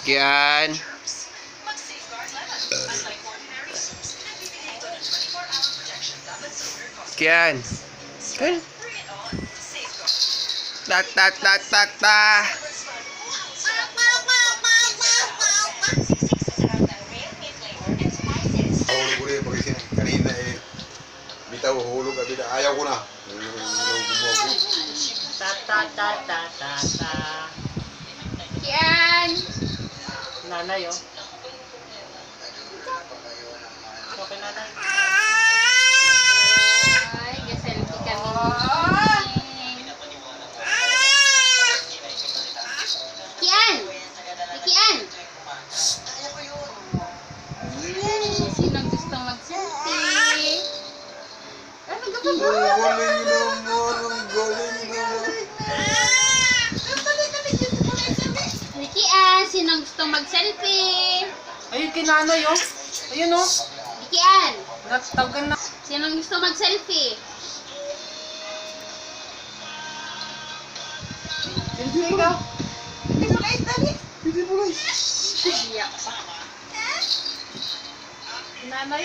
Kian. Kian. Kian. Ta ta ta ta ta. Hulog ko rin, pagising kanina bitaw, hulog at bitaw. Ayaw ko na. Ta ta ta ta ta ta. Kian! Nanay, oh. Okay, nanay. Ay, gaselfie kami. Kian! Kian! Sinong gusto mag-selfie? Ay, magkapag-vlog! Galing naman, ang galing naman. Kian, sinong gusto mag-selfie? Ayun, kay nanay, oh. Ayun, oh. Kian, Nagtawagan na. sinong gusto mag-selfie? Selfie ka. Hindi mo guys, dali. Iyak pa. Nanay.